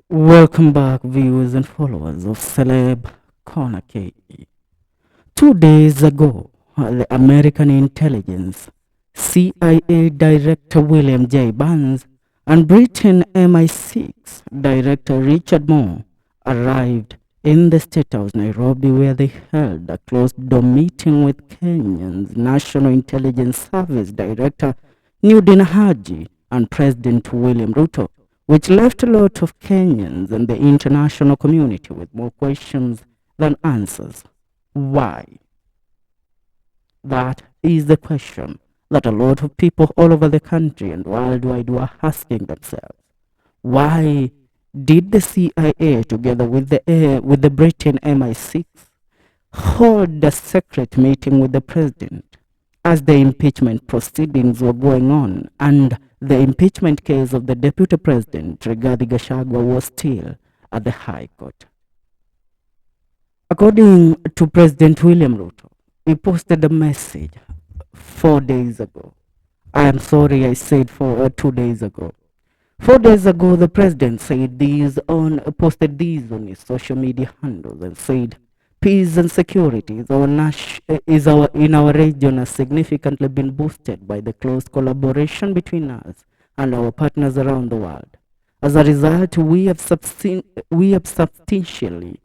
Welcome back, viewers and followers of Celeb Corner KE. 2 days ago, the American intelligence CIA Director William J. Burns and Britain MI6 Director Richard Moore arrived in the State House, Nairobi, where they held a closed-door meeting with Kenya's National Intelligence Service Director Nudin Haji and President William Ruto, which left a lot of Kenyans and the international community with more questions than answers. Why? That is the question that a lot of people all over the country and worldwide were asking themselves. Why did the CIA, together with the Britain MI6, hold a secret meeting with the president as the impeachment proceedings were going on and the impeachment case of the deputy president, Gachagua, was still at the High Court? According to President William Ruto, he posted a message 4 days ago. I am sorry I said 2 days ago. 4 days ago, the president posted these on his social media handles and said, "Peace and security in our region has significantly been boosted by the close collaboration between us and our partners around the world. As a result, we have substantially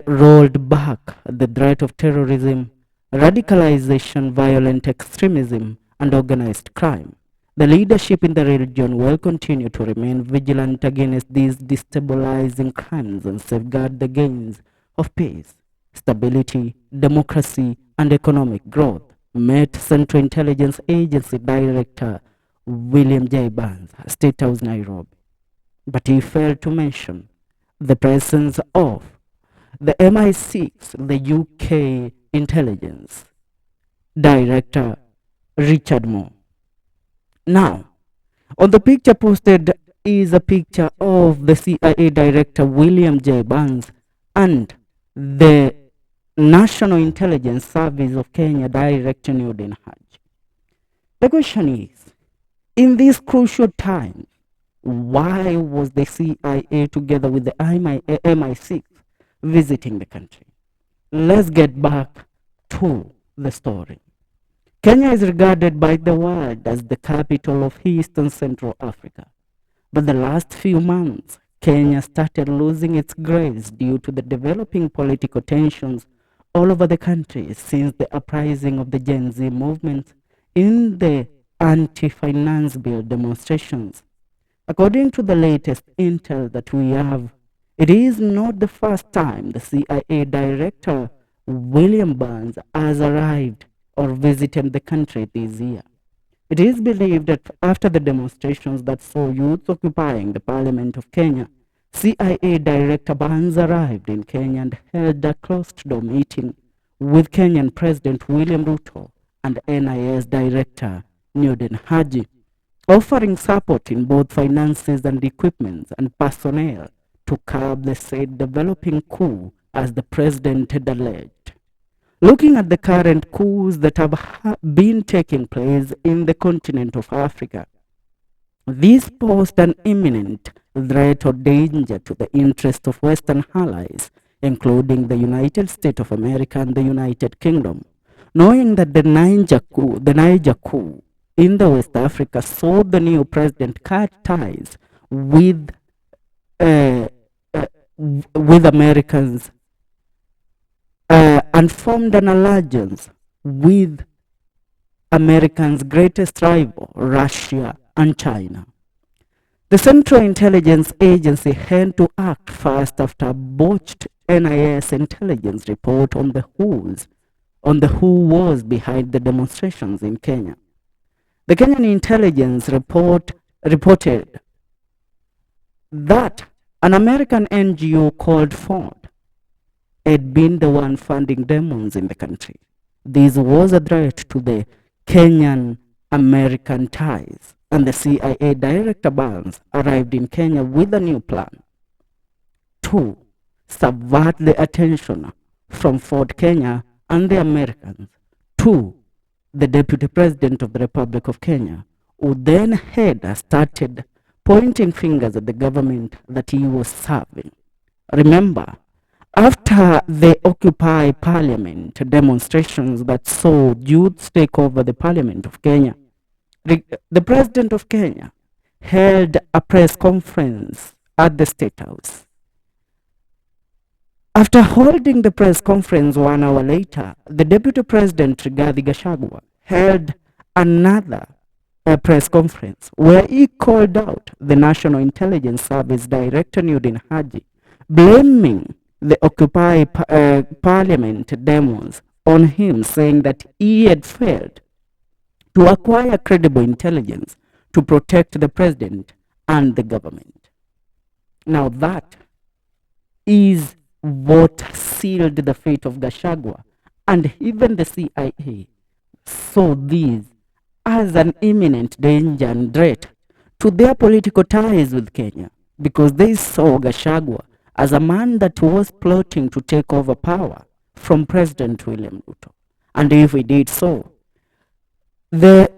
rolled back the threat of terrorism, radicalization, violent extremism, and organized crime. The leadership in the region will continue to remain vigilant against these destabilizing crimes and safeguard the gains of peace, stability, democracy, and economic growth," met Central Intelligence Agency Director William J. Burns, State House, Nairobi. But he failed to mention the presence of the MI6, the UK Intelligence Director Richard Moore. Now, on the picture posted is a picture of the CIA Director William J. Burns and the National Intelligence Service of Kenya Director Nudin Haji. The question is, in these crucial times, why was the CIA together with the MI6 visiting the country? Let's get back to the story. Kenya is regarded by the world as the capital of East and Central Africa. But the last few months, Kenya started losing its grace due to the developing political tensions all over the country since the uprising of the Gen Z movement in the anti-finance bill demonstrations. According to the latest intel that we have, it is not the first time the CIA Director William Burns has arrived or visited the country this year. It is believed that after the demonstrations that saw youths occupying the Parliament of Kenya, CIA Director Burns arrived in Kenya and held a closed-door meeting with Kenyan President William Ruto and NIS Director Nudin Haji, offering support in both finances and equipment and personnel to curb the said developing coup, as the president had alleged. Looking at the current coups that have been taking place in the continent of Africa, these pose an imminent threat or danger to the interest of Western allies, including the United States of America and the United Kingdom, knowing that the Niger coup in the West Africa saw the new president cut ties with Americans and formed an alliance with Americans' greatest rival, Russia and China. The Central Intelligence Agency had to act fast after a botched NIS intelligence report on who was behind the demonstrations in Kenya. The Kenyan intelligence reported that an American NGO called Ford had been the one funding demos in the country. This was a threat to the Kenyan-American ties, and the CIA Director Burns arrived in Kenya with a new plan to subvert the attention from Ford Kenya and the Americans to the Deputy President of the Republic of Kenya, who then had started pointing fingers at the government that he was serving. Remember, after the Occupy Parliament demonstrations that saw youths take over the Parliament of Kenya, the President of Kenya held a press conference at the State House. After holding the press conference 1 hour later, the Deputy President, Rigathi Gachagua, held another press conference where he called out the National Intelligence Service Director Nudin Haji, blaming the Occupy Parliament demos on him, saying that he had failed to acquire credible intelligence to protect the president and the government. Now that is what sealed the fate of Gachagua, and even the CIA saw this as an imminent danger and threat to their political ties with Kenya, because they saw Gachagua as a man that was plotting to take over power from President William Ruto. And if he did so, the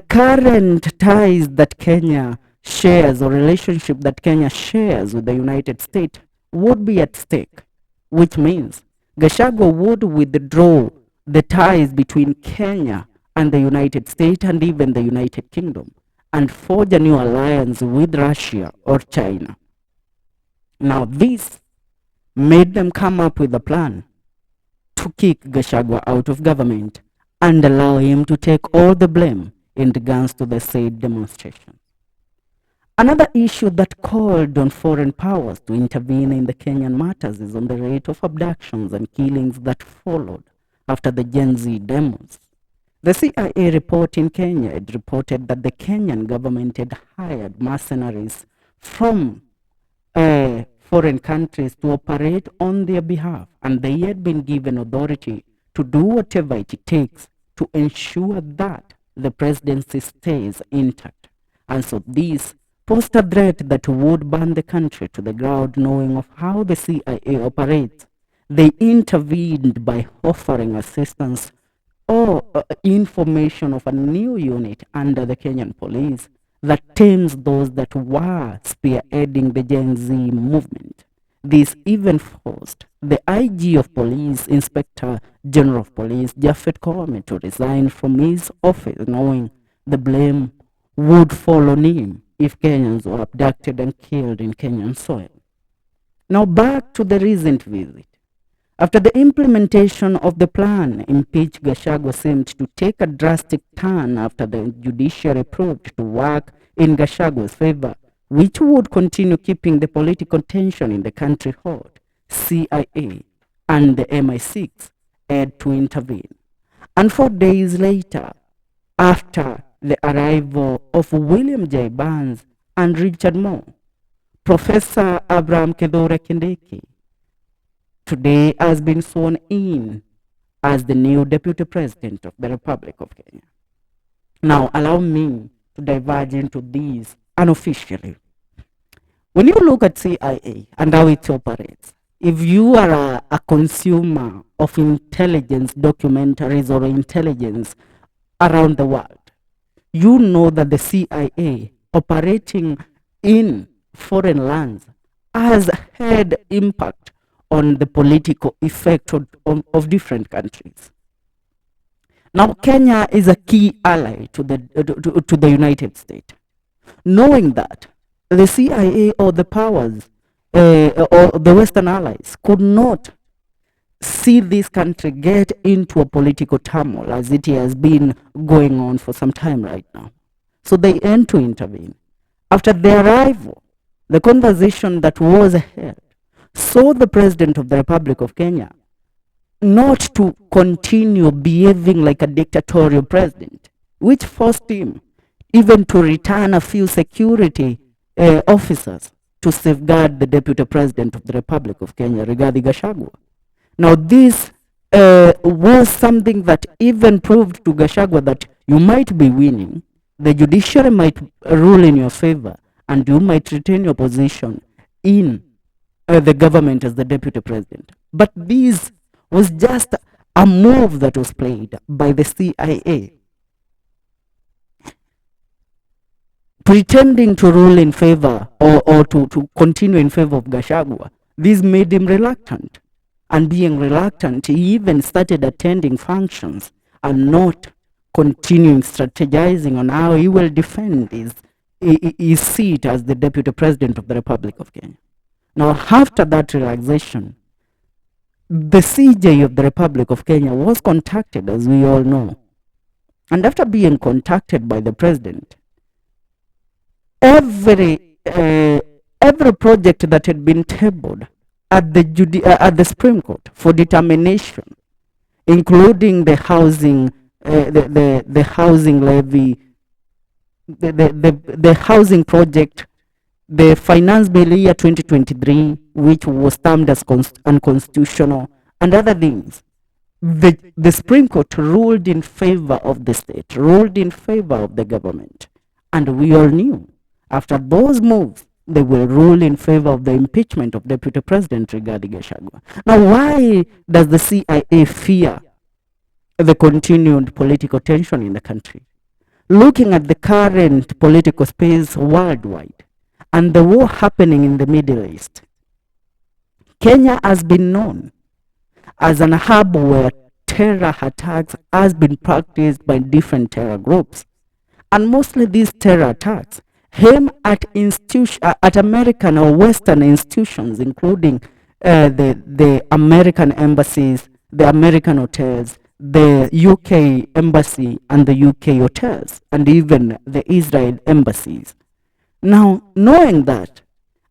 current ties that Kenya shares, or relationship that Kenya shares with the United States, would be at stake, which means Gachagua would withdraw the ties between Kenya and the United States and even the United Kingdom, and forge a new alliance with Russia or China. Now this made them come up with a plan to kick Gachagua out of government and allow him to take all the blame in regards to the said demonstration. Another issue that called on foreign powers to intervene in the Kenyan matters is on the rate of abductions and killings that followed after the Gen Z demos. The CIA report in Kenya had reported that the Kenyan government had hired mercenaries from foreign countries to operate on their behalf, and they had been given authority to do whatever it takes to ensure that the presidency stays intact. And so this posed a threat that would burn the country to the ground. Knowing of how the CIA operates, they intervened by offering assistance or information of a new unit under the Kenyan police that tames those that were spearheading the Gen Z movement. This even forced the IG of Police, Inspector General of Police, Japhet Koome, to resign from his office, knowing the blame would fall on him if Kenyans were abducted and killed in Kenyan soil. Now back to the recent visit. After the implementation of the plan, impeach Gachagua seemed to take a drastic turn after the judiciary proved to work in Gachagua's favor, which would continue keeping the political tension in the country hot. CIA and the MI6 had to intervene. And 4 days later, after the arrival of William J. Barnes and Richard Moore, Professor Abraham Kedore Kindiki today has been sworn in as the new Deputy President of the Republic of Kenya. Now, allow me to diverge into these unofficially. When you look at CIA and how it operates, if you are a consumer of intelligence documentaries or intelligence around the world, you know that the CIA operating in foreign lands has had impact on the political effect of different countries. Now, Kenya is a key ally to the United States. Knowing that the CIA or the powers or the Western allies could not see this country get into a political turmoil as it has been going on for some time right now. So they end to intervene. After their arrival, the conversation that was held saw the President of the Republic of Kenya not to continue behaving like a dictatorial president, which forced him even to return a few security officers to safeguard the Deputy President of the Republic of Kenya, Rigathi Gachagua. Now this was something that even proved to Gachagua that you might be winning, the judiciary might rule in your favor, and you might retain your position in the government as the Deputy President. But this was just a move that was played by the CIA pretending to rule in favor or to continue in favor of Gachagua. This made him reluctant. And being reluctant, he even started attending functions and not continuing strategizing on how he will defend his seat as the Deputy President of the Republic of Kenya. Now, after that relaxation, the CJ of the Republic of Kenya was contacted, as we all know. And after being contacted by the President, every project that had been tabled at the Supreme Court for determination, including the housing, the housing levy, the housing project, the Finance Bill year 2023, which was termed as unconstitutional, and other things. The Supreme Court ruled in favor of the state, ruled in favor of the government. And we all knew, after those moves, they will rule in favor of the impeachment of Deputy President Rigathi Gachagua. Now, why does the CIA fear the continued political tension in the country? Looking at the current political space worldwide and the war happening in the Middle East, Kenya has been known as an hub where terror attacks has been practiced by different terror groups. And mostly these terror attacks aim at American or Western institutions, including the American embassies, the American hotels, the UK embassy and the UK hotels, and even the Israel embassies. Now, knowing that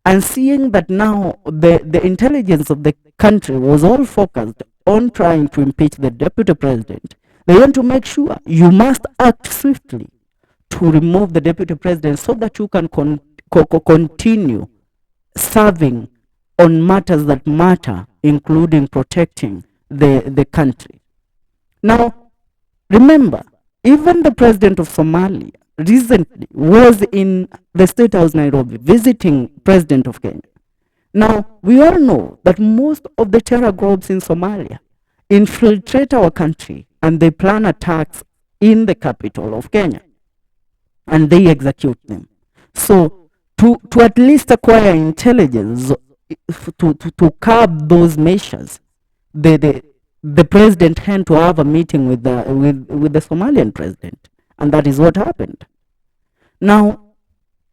and seeing that now the intelligence of the country was all focused on trying to impeach the Deputy President, they want to make sure you must act swiftly to remove the Deputy President so that you can continue serving on matters that matter, including protecting the country. Now, remember, even the President of Somalia recently was in the State House, Nairobi, visiting President of Kenya. Now, we all know that most of the terror groups in Somalia infiltrate our country and they plan attacks in the capital of Kenya and they execute them. So, to at least acquire intelligence to curb those measures, the president had to have a meeting with the Somalian president, and that is what happened. Now,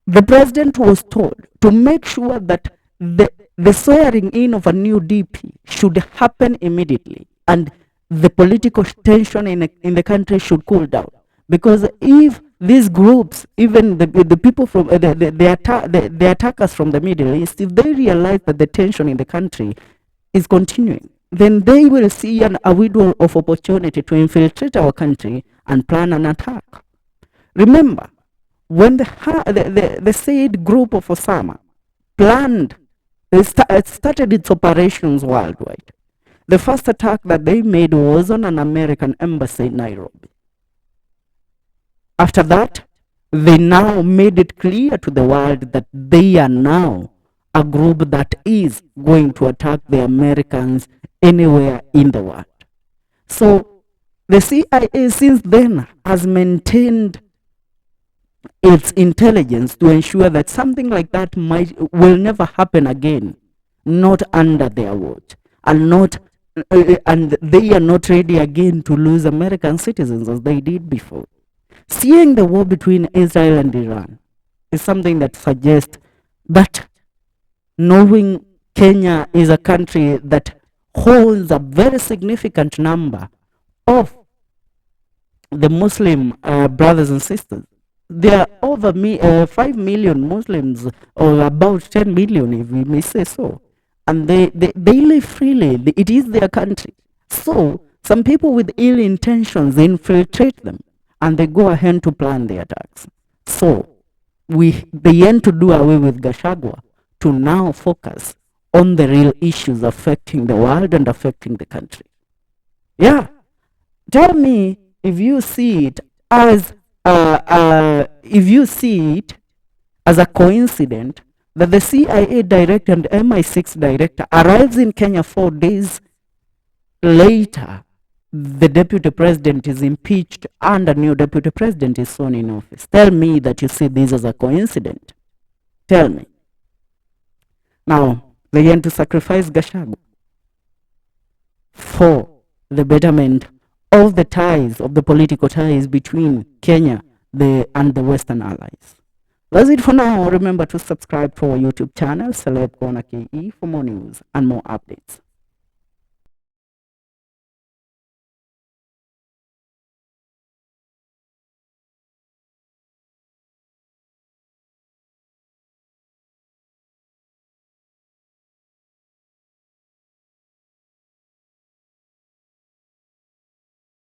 the president was told to make sure that the swearing in of a new DP should happen immediately, and the political tension in the country should cool down. Because if these groups, even the people from the attackers from the Middle East, if they realize that the tension in the country is continuing, then they will see a window of opportunity to infiltrate our country and plan an attack. Remember, when the said group of Osama planned, started its operations worldwide, the first attack that they made was on an American embassy in Nairobi. After that, they now made it clear to the world that they are now a group that is going to attack the Americans anywhere in the world. So the CIA since then has maintained its intelligence to ensure that something like that will never happen again, not under their watch, and they are not ready again to lose American citizens as they did before. Seeing the war between Israel and Iran is something that suggests that knowing Kenya is a country that holds a very significant number of the Muslim brothers and sisters. There are over 5 million Muslims, or about 10 million if we may say so. And they live freely. It is their country. So some people with ill intentions infiltrate them and they go ahead to plan the attacks. So they aim to do away with Gachagua to now focus on the real issues affecting the world and affecting the country. Yeah. Tell me if you see it as a coincidence that the CIA director and MI6 director arrives in Kenya 4 days later the deputy president is impeached and a new deputy president is sworn in office. Tell me that you see this as a coincidence. Tell me. Now, they want to sacrifice Gachagua for the betterment of the ties, of the political ties between Kenya and the Western allies. That's it for now. Remember to subscribe to our YouTube channel, Celeb Corner KE, for more news and more updates.